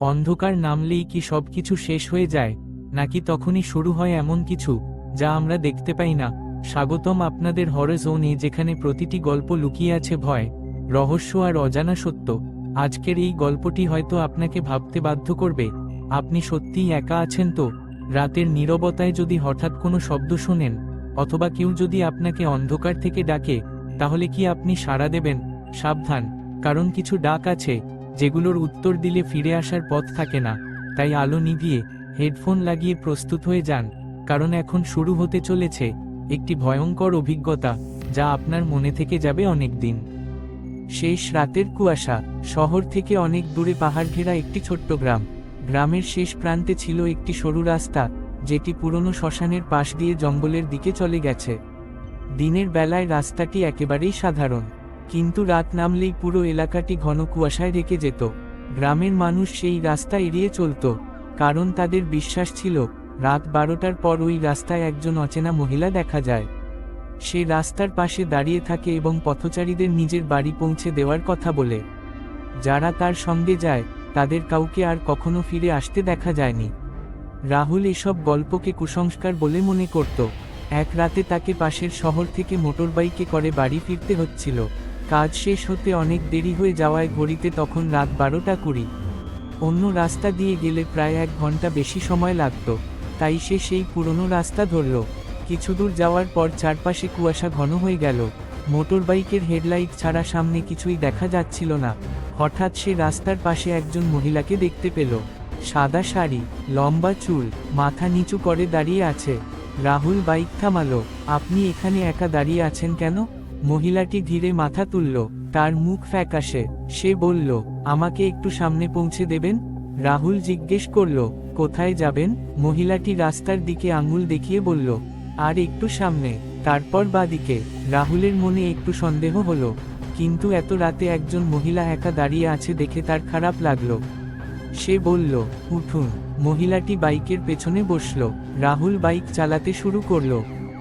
অন্ধকার নামলেই কি সবকিছু শেষ হয়ে যায়, নাকি তখনই শুরু হয় এমন কিছু যা আমরা দেখতে পাই না? স্বাগতম আপনাদের হরর জোনে, যেখানে প্রতিটি গল্প লুকিয়ে আছে ভয়, রহস্য আর অজানা সত্য। আজকের এই গল্পটি হয়তো আপনাকে ভাবতে বাধ্য করবে, আপনি সত্যিই একা আছেন তো? রাতের নীরবতায় যদি হঠাৎ কোনো শব্দ শোনেন, অথবা কেউ যদি আপনাকে অন্ধকার থেকে ডাকে, তাহলে কি আপনি সাড়া দেবেন? সাবধান, কারণ কিছু ডাক আছে যেগুলোর উত্তর দিলে ফিরে আসার পথ থাকে না। তাই আলো নিভিয়ে হেডফোন লাগিয়ে প্রস্তুত হয়ে যান, কারণ এখন শুরু হতে চলেছে একটি ভয়ঙ্কর অভিজ্ঞতা যা আপনার মনে থেকে যাবে অনেক দিন। শেষ রাতের কুয়াশা। শহর থেকে অনেক দূরে পাহাড় ঘেরা একটি ছোট্ট গ্রাম। গ্রামের শেষ প্রান্তে ছিল একটি সরু রাস্তা, যেটি পুরনো শ্মশানের পাশ দিয়ে জঙ্গলের দিকে চলে গেছে। দিনের বেলায় রাস্তাটি একেবারেই সাধারণ, কিন্তু রাত নামলেই পুরো এলাকাটি ঘন কুয়াশায় ঢেকে যেত। গ্রামের মানুষ সেই রাস্তা এড়িয়ে চলত, কারণ তাদের বিশ্বাস ছিল রাত 12টার পর ওই রাস্তায় একজন অচেনা মহিলা দেখা যায়। সে রাস্তার পাশে দাঁড়িয়ে থাকে এবং পথচারীদের নিজের বাড়ি পৌঁছে দেওয়ার কথা বলে। যারা তার সঙ্গে যায় তাদের কাউকে আর কখনো ফিরে আসতে দেখা যায়নি। রাহুল এসব গল্পকে কুসংস্কার বলে মনে করত। এক রাতে তাকে পাশের শহর থেকে মোটরবাইকে করে বাড়ি ফিরতে হচ্ছিল। কাজ শেষ হতে অনেক দেরি হয়ে যাওয়ায় ঘড়িতে তখন রাত 12টা 20। অন্য রাস্তা দিয়ে গেলে প্রায় 1 ঘন্টা বেশি সময় লাগত, তাই সে সেই পুরনো রাস্তা ধরল। কিছু দূর যাওয়ার পর চারপাশে কুয়াশা ঘন হয়ে গেল। মোটরবাইকের হেডলাইট ছাড়া সামনে কিছুই দেখা যাচ্ছিল না। হঠাৎ সে রাস্তার পাশে একজন মহিলাকে দেখতে পেল। সাদা শাড়ি, লম্বা চুল, মাথা নিচু করে দাঁড়িয়ে আছে। রাহুল বাইক থামালো। আপনি এখানে একা দাঁড়িয়ে আছেন কেন? মহিলাটি ধীরে মাথা তুলল, তার মুখ ফ্যাকাশে। সে বলল, আমাকে একটু সামনে পৌঁছে দেবেন? রাহুল জিজ্ঞেস করল, কোথায় যাবেন? মহিলাটি রাস্তার দিকে আঙুল দেখিয়ে বলল, আর একটু সামনে, তারপর বাঁদিকে। রাহুলের মনে একটু সন্দেহ হলো, কিন্তু এত রাতে একজন মহিলা একা দাঁড়িয়ে আছে দেখে তার খারাপ লাগলো। সে বলল, উঠুন। মহিলাটি বাইকের পেছনে বসল। রাহুল বাইক চালাতে শুরু করল।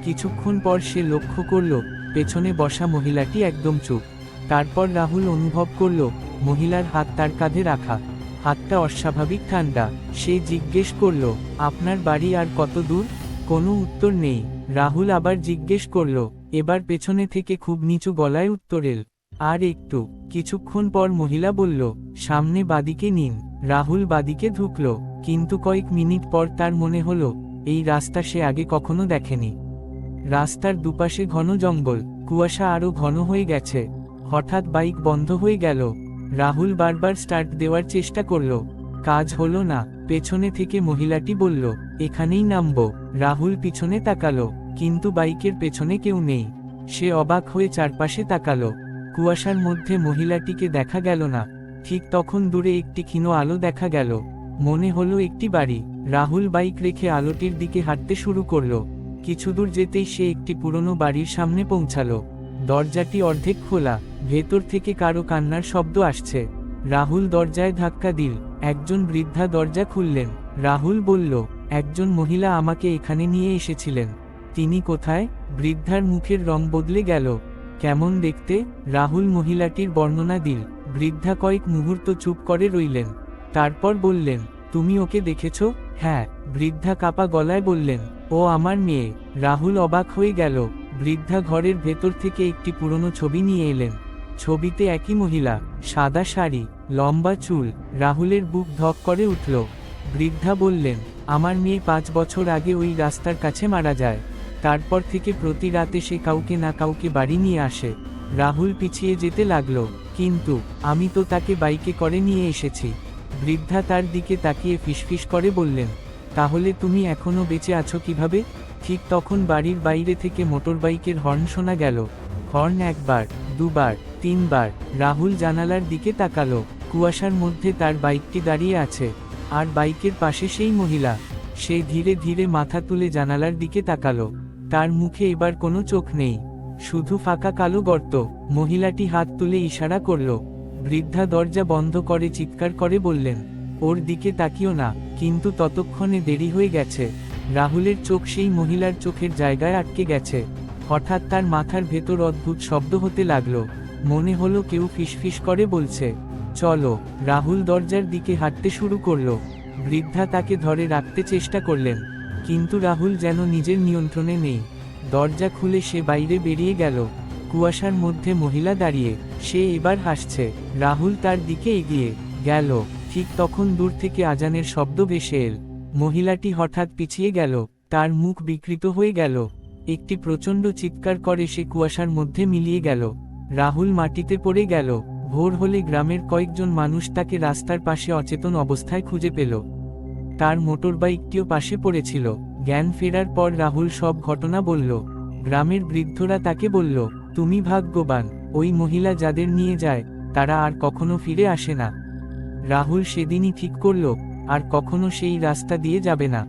কিছুক্ষণ পর সে লক্ষ্য করল পেছনে বসা মহিলাটি একদম চুপ। তারপর রাহুল অনুভব করল মহিলার হাত তার কাঁধে রাখা। হাতটা অস্বাভাবিক ঠান্ডা। সে জিজ্ঞেস করল, আপনার বাড়ি আর কত দূর? কোনো উত্তর নেই। রাহুল আবার জিজ্ঞেস করল, এবার পেছনে থেকে খুব নিচু গলায় উত্তর এল, আর একটু। কিছুক্ষণ পর মহিলা বলল, সামনে বাঁদিকে নিন। রাহুল বাঁদিকে ঢুকল, কিন্তু কয়েক মিনিট পর তার মনে হলো এই রাস্তা সে আগে কখনো দেখেনি। রাস্তার দুপাশে ঘন জঙ্গল, কুয়াশা আরো ঘন হয়ে গেছে। হঠাৎ বাইক বন্ধ হয়ে গেল। রাহুল বারবার স্টার্ট দেওয়ার চেষ্টা করল, কাজ হলো না। পেছনে থেকে মহিলাটি বলল, এখানেই নামবো। রাহুল পিছনে তাকালো, কিন্তু বাইকের পেছনে কেউ নেই। সে অবাক হয়ে চারপাশে তাকালো। কুয়াশার মধ্যে মহিলাটিকে দেখা গেল না। ঠিক তখন দূরে একটি ক্ষীণ আলো দেখা গেল। মনে হলো একটি বাড়ি। রাহুল বাইক রেখে আলোটির দিকে হাঁটতে শুরু করলো। কিছু দূর যেতেই সে একটি পুরনো বাড়ির সামনে পৌঁছালো। দরজাটি অর্ধেক খোলা, ভেতর থেকে কারো কান্নার শব্দ আসছে। রাহুল দরজায় ধাক্কা দিল। একজন বৃদ্ধা দরজা খুললেন। রাহুল বলল, একজন মহিলা আমাকে এখানে নিয়ে এসেছিলেন। তিনি কোথায়? বৃদ্ধার মুখের রং বদলে গেল। কেমন দেখতে? রাহুল মহিলাটির বর্ণনা দিল। বৃদ্ধা কয়েক মুহূর্ত চুপ করে রইলেন, তারপর বললেন, তুমি ওকে দেখেছ? হ্যাঁ, বৃদ্ধা কাপা গলায় বললেন, ও আমার মেয়ে। রাহুল অবাক হয়ে গেল। বৃদ্ধা ঘরের ভেতর থেকে একটি পুরনো ছবি নিয়ে এলেন। ছবিতে একই মহিলা, সাদা শাড়ি, লম্বা চুল। রাহুলের বুক ধক করে উঠল। বৃদ্ধা বললেন, আমার মেয়ে 5 বছর আগে ওই রাস্তার কাছে মারা যায়। তারপর থেকে প্রতি রাতে সে কাউকে না কাউকে বাড়ি নিয়ে আসে। রাহুল পিছিয়ে যেতে লাগলো, কিন্তু আমি তো তাকে বাইকে করে নিয়ে এসেছি। বৃদ্ধা তার দিকে তাকিয়ে ফিসফিস করে বললেন, তাহলে তুমি এখনো বেঁচে আছো কিভাবে? ঠিক তখন বাড়ির বাইরে থেকে মোটরবাইকের হর্ন শোনা গেল। হর্ন 1 বার, 2 বার, 3 বার। রাহুল জানালার দিকে তাকালো। কুয়াশার মধ্যে তার বাইকটি দাঁড়িয়ে আছে, আর বাইকের পাশে সেই মহিলা। সে ধীরে ধীরে মাথা তুলে জানালার দিকে তাকালো। তার মুখে এবার কোনো চোখ নেই, শুধু ফাঁকা কালো গর্ত। মহিলাটি হাত তুলে ইশারা করল। বৃদ্ধা দরজা বন্ধ করে চিৎকার করে বললেন, ওর দিকে তাকিও না। কিন্তু ততক্ষণে দেরি হয়ে গেছে। রাহুলের চোখ সেই মহিলার চোখের জায়গায় আটকে গেছে। হঠাৎ তার মাথার ভেতর অদ্ভুত শব্দ হতে লাগলো। মনে হলো কেউ ফিসফিস করে বলছে, চলো। রাহুল দরজার দিকে হাঁটতে শুরু করলো। বৃদ্ধা তাকে ধরে রাখতে চেষ্টা করলেন, কিন্তু রাহুল যেন নিজের নিয়ন্ত্রণে নেই। দরজা খুলে সে বাইরে বেরিয়ে গেল। কুয়াশার মধ্যে মহিলা দাঁড়িয়ে, সে এবার হাসছে। রাহুল তার দিকে এগিয়ে গেল। ঠিক তখন দূর থেকে আজানের শব্দ ভেসে এল। মহিলাটি হঠাৎ পিছিয়ে গেল, তার মুখ বিকৃত হয়ে গেল। একটি প্রচণ্ড চিৎকার করে সে কুয়াশার মধ্যে মিলিয়ে গেল। রাহুল মাটিতে পড়ে গেল। ভোর হলে গ্রামের কয়েকজন মানুষ তাকে রাস্তার পাশে অচেতন অবস্থায় খুঁজে পেল। তার মোটরবাইকটিও পাশে পড়েছিল। জ্ঞান ফেরার পর রাহুল সব ঘটনা বলল। গ্রামের বৃদ্ধরা তাকে বলল, তুমি ভাগ্যবান, ওই মহিলা যাদের নিয়ে যায় তারা আর কখনো ফিরে আসে না। রাহুল সেদিনই ঠিক করল, আর কখনো সেই রাস্তা দিয়ে যাবে না।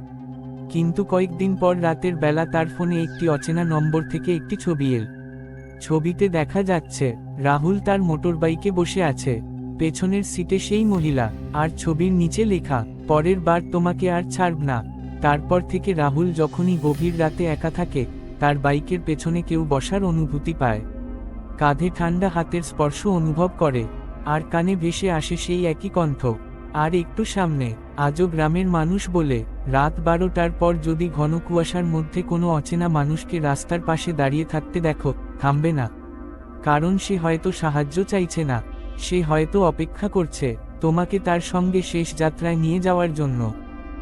কিন্তু কয়েকদিন পর রাতের বেলা তার ফোনে একটি অচেনা নম্বর থেকে একটি ছবি এল। ছবিতে দেখা যাচ্ছে রাহুল তার মোটরবাইকে বসে আছে, পেছনের সিটে সেই মহিলা, আর ছবির নিচে লেখা, পরের বার তোমাকে আর ছাড়ব না। তারপর থেকে রাহুল যখনই গভীর রাতে একা থাকে, তার বাইকের পেছনে কেউ বসার অনুভূতি পায়। কাঁধে ঠান্ডা হাতের স্পর্শ অনুভব করে, আর কানে ভেসে আসে সেই একই কণ্ঠ। আর একটু সামনে, আজও গ্রামের মানুষ বলে, রাত 12টার পর যদি ঘন কুয়াশার মধ্যে কোনো অচেনা মানুষকে রাস্তার পাশে দাঁড়িয়ে থাকতে দেখো, থামবে না। কারণ সে হয়তো সাহায্য চাইছে না, সে হয়তো অপেক্ষা করছে তোমাকে তার সঙ্গে শেষ যাত্রায় নিয়ে যাওয়ার জন্য।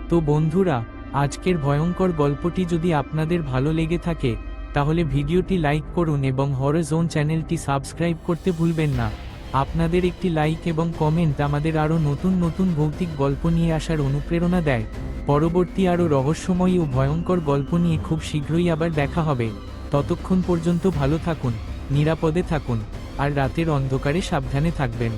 তো বন্ধুরা, আজকের ভয়ঙ্কর গল্পটি যদি আপনাদের ভালো লেগে থাকে, তাহলে ভিডিওটি লাইক করুন এবং হরর জোন চ্যানেলটি সাবস্ক্রাইব করতে ভুলবেন না। আপনাদের একটি লাইক এবং কমেন্ট আমাদের আরও নতুন নতুন ভৌতিক গল্প নিয়ে আসার অনুপ্রেরণা দেয়। পরবর্তী আরও রহস্যময়ী ও ভয়ঙ্কর গল্প নিয়ে খুব শীঘ্রই আবার দেখা হবে। ততক্ষণ পর্যন্ত ভালো থাকুন, নিরাপদে থাকুন, আর রাতের অন্ধকারে সাবধানে থাকবেন।